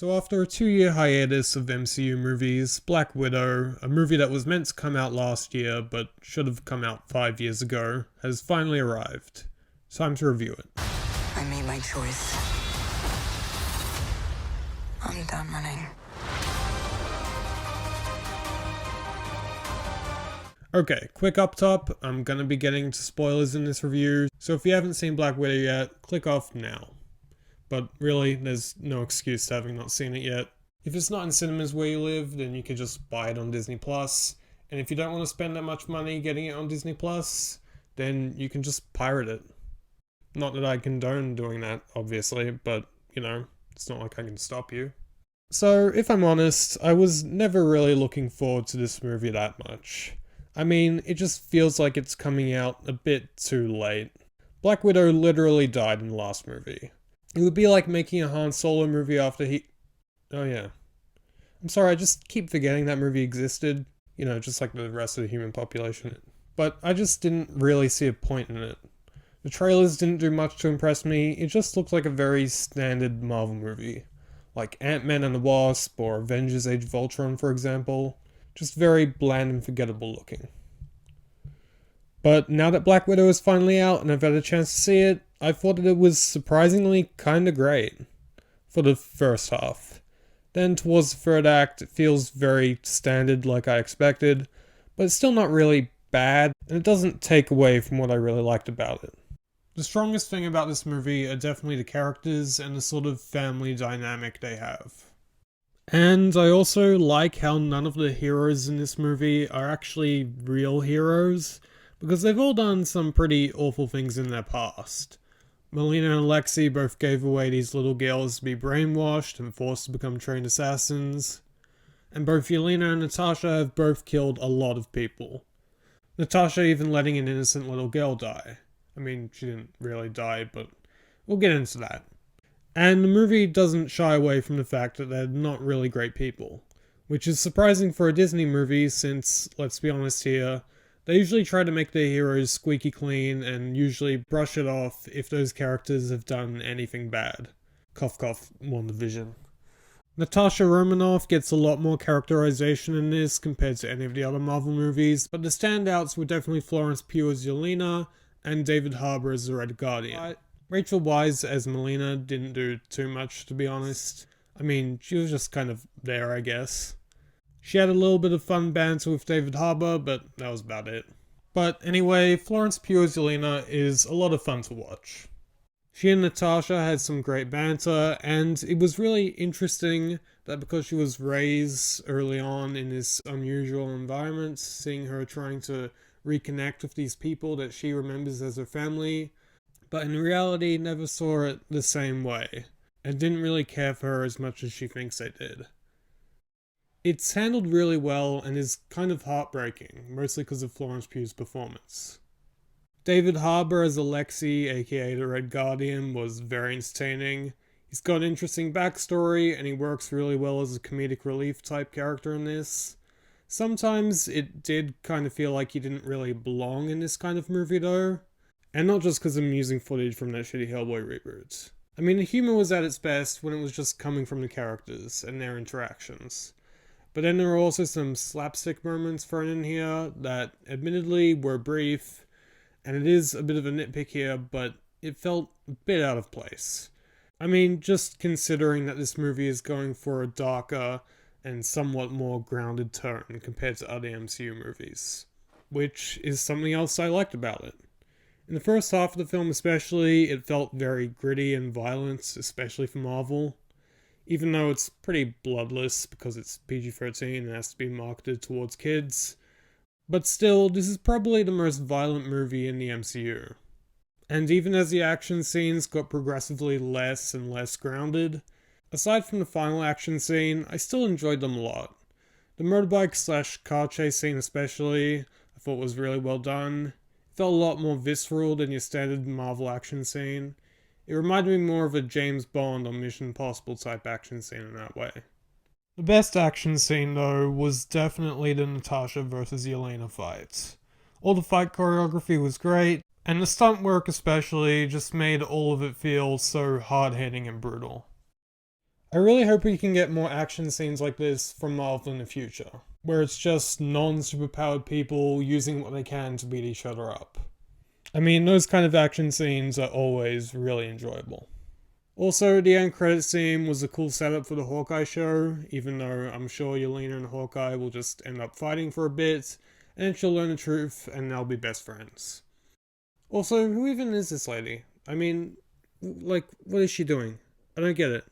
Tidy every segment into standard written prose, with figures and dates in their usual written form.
So after a 2-year hiatus of MCU movies, Black Widow, a movie that was meant to come out last year but should have come out 5 years ago, has finally arrived. Time to review it. I made my choice. I'm done running. Okay, quick up top, I'm gonna be getting into spoilers in this review, so if you haven't seen Black Widow yet, click off now. But really, there's no excuse to having not seen it yet. If it's not in cinemas where you live, then you can just buy it on Disney+, and if you don't want to spend that much money getting it on Disney+, then you can just pirate it. Not that I condone doing that, obviously, but, it's not like I can stop you. So, if I'm honest, I was never really looking forward to this movie that much. I mean, it just feels like it's coming out a bit too late. Black Widow literally died in the last movie. It would be like making a Han Solo movie after he... Oh yeah. I'm sorry, I just keep forgetting that movie existed. Just like the rest of the human population. But I just didn't really see a point in it. The trailers didn't do much to impress me. It just looked like a very standard Marvel movie. Like Ant-Man and the Wasp or Avengers Age of Ultron, for example. Just very bland and forgettable looking. But now that Black Widow is finally out and I've had a chance to see it, I thought that it was surprisingly kinda great. For the first half. Then towards the third act, it feels very standard like I expected, but it's still not really bad, and it doesn't take away from what I really liked about it. The strongest thing about this movie are definitely the characters and the sort of family dynamic they have. And I also like how none of the heroes in this movie are actually real heroes, because they've all done some pretty awful things in their past. Melina and Alexei both gave away these little girls to be brainwashed and forced to become trained assassins. And both Yelena and Natasha have both killed a lot of people. Natasha even letting an innocent little girl die. I mean, she didn't really die, but we'll get into that. And the movie doesn't shy away from the fact that they're not really great people. Which is surprising for a Disney movie since, let's be honest here, they usually try to make their heroes squeaky clean and usually brush it off if those characters have done anything bad. Cough cough, WandaVision. Natasha Romanoff gets a lot more characterization in this compared to any of the other Marvel movies, but the standouts were definitely Florence Pugh as Yelena and David Harbour as the Red Guardian. Rachel Weisz as Melina didn't do too much, to be honest. I mean, she was just kind of there, I guess. She had a little bit of fun banter with David Harbour, but that was about it. But anyway, Florence Pugh as Yelena is a lot of fun to watch. She and Natasha had some great banter, and it was really interesting that because she was raised early on in this unusual environment, seeing her trying to reconnect with these people that she remembers as her family, but in reality never saw it the same way, and didn't really care for her as much as she thinks they did. It's handled really well and is kind of heartbreaking, mostly because of Florence Pugh's performance. David Harbour as Alexei, aka the Red Guardian, was very entertaining. He's got an interesting backstory and he works really well as a comedic relief type character in this. Sometimes it did kind of feel like he didn't really belong in this kind of movie though. And not just because I'm using footage from that shitty Hellboy reboot. I mean, the humor was at its best when it was just coming from the characters and their interactions. But then there were also some slapstick moments thrown in here that admittedly were brief, and it is a bit of a nitpick here, but it felt a bit out of place. I mean, just considering that this movie is going for a darker and somewhat more grounded tone compared to other MCU movies, which is something else I liked about it. In the first half of the film especially, it felt very gritty and violent, especially for Marvel. Even though it's pretty bloodless because it's PG-13 and has to be marketed towards kids. But still, this is probably the most violent movie in the MCU. And even as the action scenes got progressively less and less grounded, aside from the final action scene, I still enjoyed them a lot. The motorbike/car chase scene especially, I thought was really well done. It felt a lot more visceral than your standard Marvel action scene. It reminded me more of a James Bond or Mission Impossible type action scene in that way. The best action scene though was definitely the Natasha versus Yelena fight. All the fight choreography was great, and the stunt work especially just made all of it feel so hard-hitting and brutal. I really hope we can get more action scenes like this from Marvel in the future, where it's just non-superpowered people using what they can to beat each other up. I mean, those kind of action scenes are always really enjoyable. Also, the end credit scene was a cool setup for the Hawkeye show, even though I'm sure Yelena and Hawkeye will just end up fighting for a bit, and then she'll learn the truth, and they'll be best friends. Also, who even is this lady? I mean, like, what is she doing? I don't get it.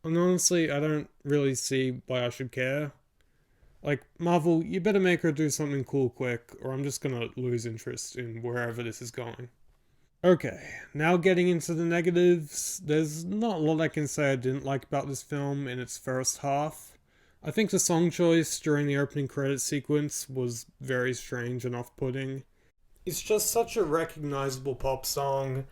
And honestly, I don't really see why I should care. Like, Marvel, you better make her do something cool quick, or I'm just gonna lose interest in wherever this is going. Okay, now getting into the negatives, there's not a lot I can say I didn't like about this film in its first half. I think the song choice during the opening credits sequence was very strange and off-putting. It's just such a recognizable pop song,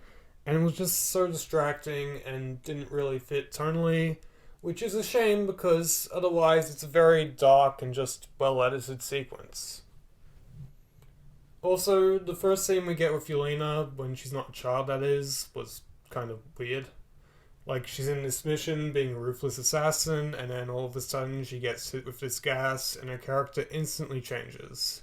and it was just so distracting and didn't really fit tonally, which is a shame because otherwise it's a very dark and just well-edited sequence. Also, the first scene we get with Yelena, when she's not a child that is, was kind of weird. Like, she's in this mission being a ruthless assassin, and then all of a sudden she gets hit with this gas, and her character instantly changes.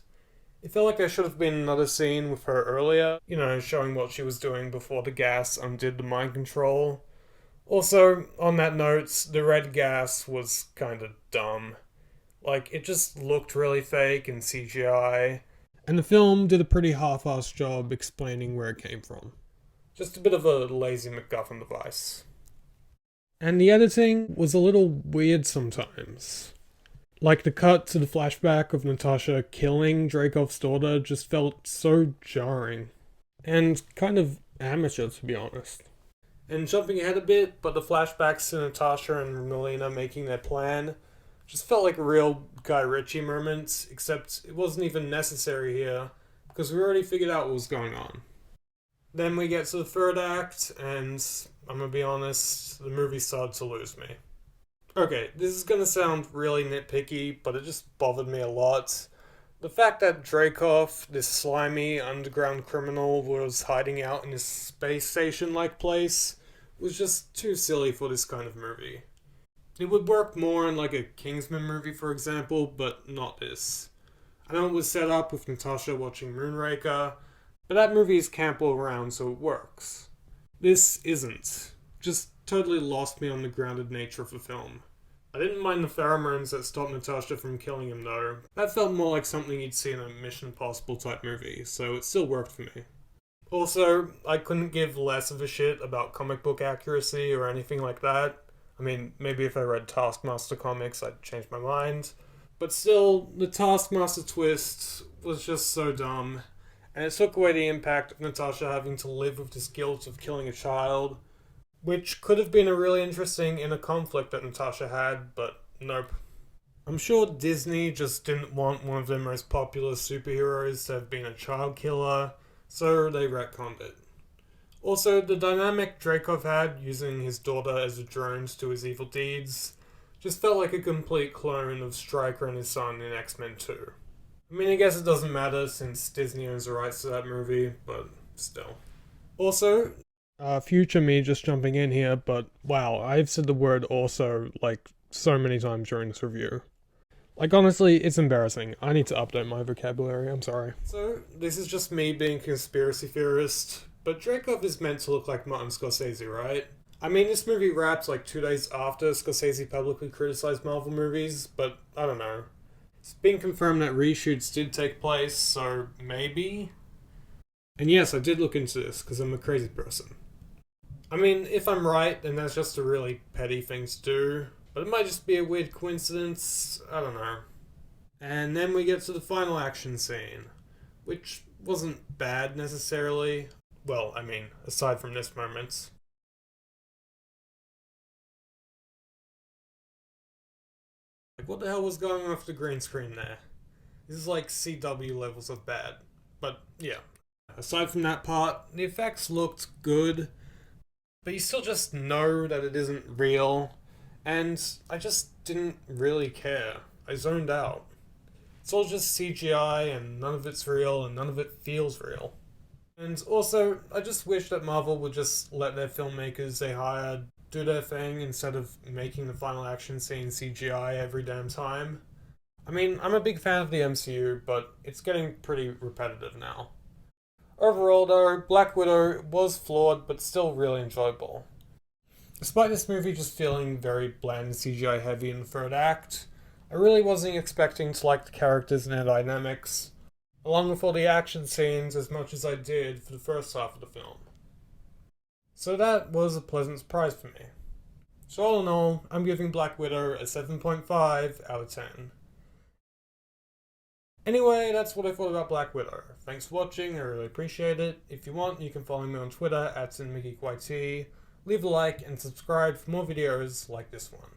It felt like there should have been another scene with her earlier, showing what she was doing before the gas undid the mind control. Also, on that note, the red gas was kinda dumb. Like, it just looked really fake and CGI. And the film did a pretty half-assed job explaining where it came from. Just a bit of a lazy MacGuffin device. And the editing was a little weird sometimes. Like the cut to the flashback of Natasha killing Dreykov's daughter just felt so jarring. And kind of amateur, to be honest. And jumping ahead a bit, but the flashbacks to Natasha and Melina making their plan just felt like a real Guy Ritchie moment, except it wasn't even necessary here, because we already figured out what was going on. Then we get to the third act, and I'm gonna be honest, the movie started to lose me. Okay, this is gonna sound really nitpicky, but it just bothered me a lot. The fact that Dreykov, this slimy underground criminal, was hiding out in this space station-like place was just too silly for this kind of movie. It would work more in like a Kingsman movie, for example, but not this. I know it was set up with Natasha watching Moonraker, but that movie is camp all around, so it works. This isn't. Just totally lost me on the grounded nature of the film. I didn't mind the pheromones that stopped Natasha from killing him though. That felt more like something you'd see in a Mission Impossible type movie, so it still worked for me. Also, I couldn't give less of a shit about comic book accuracy or anything like that. I mean, maybe if I read Taskmaster comics, I'd change my mind. But still, the Taskmaster twist was just so dumb. And it took away the impact of Natasha having to live with this guilt of killing a child, which could have been a really interesting inner conflict that Natasha had, but nope. I'm sure Disney just didn't want one of their most popular superheroes to have been a child killer, so they retconned it. Also, the dynamic Dreykov had using his daughter as a drone to do his evil deeds just felt like a complete clone of Stryker and his son in X-Men 2. I mean, I guess it doesn't matter since Disney owns the rights to that movie, but still. Also, future me just jumping in here, but wow, I've said the word also like so many times during this review. Like, honestly, it's embarrassing. I need to update my vocabulary, I'm sorry. So, this is just me being a conspiracy theorist, but Dreykov is meant to look like Martin Scorsese, right? I mean, this movie wraps like 2 days after Scorsese publicly criticized Marvel movies, but I don't know. It's been confirmed that reshoots did take place, so maybe? And yes, I did look into this, because I'm a crazy person. I mean, if I'm right, then that's just a really petty thing to do, but it might just be a weird coincidence, I don't know. And then we get to the final action scene, which wasn't bad necessarily. Well, I mean, aside from this moment. Like, what the hell was going on with the green screen there? This is like CW levels of bad. But, yeah. Aside from that part, the effects looked good, but you still just know that it isn't real, and I just didn't really care. I zoned out. It's all just CGI, and none of it's real, and none of it feels real. And also, I just wish that Marvel would just let their filmmakers they hired do their thing instead of making the final action scene CGI every damn time. I mean, I'm a big fan of the MCU, but it's getting pretty repetitive now. Overall though, Black Widow was flawed, but still really enjoyable. Despite this movie just feeling very bland and CGI heavy in the third act, I really wasn't expecting to like the characters and their dynamics, along with all the action scenes as much as I did for the first half of the film. So that was a pleasant surprise for me. So all in all, I'm giving Black Widow a 7.5 out of 10. Anyway, that's what I thought about Black Widow. Thanks for watching, I really appreciate it. If you want, you can follow me on Twitter @CinemaGeekYT. Leave a like and subscribe for more videos like this one.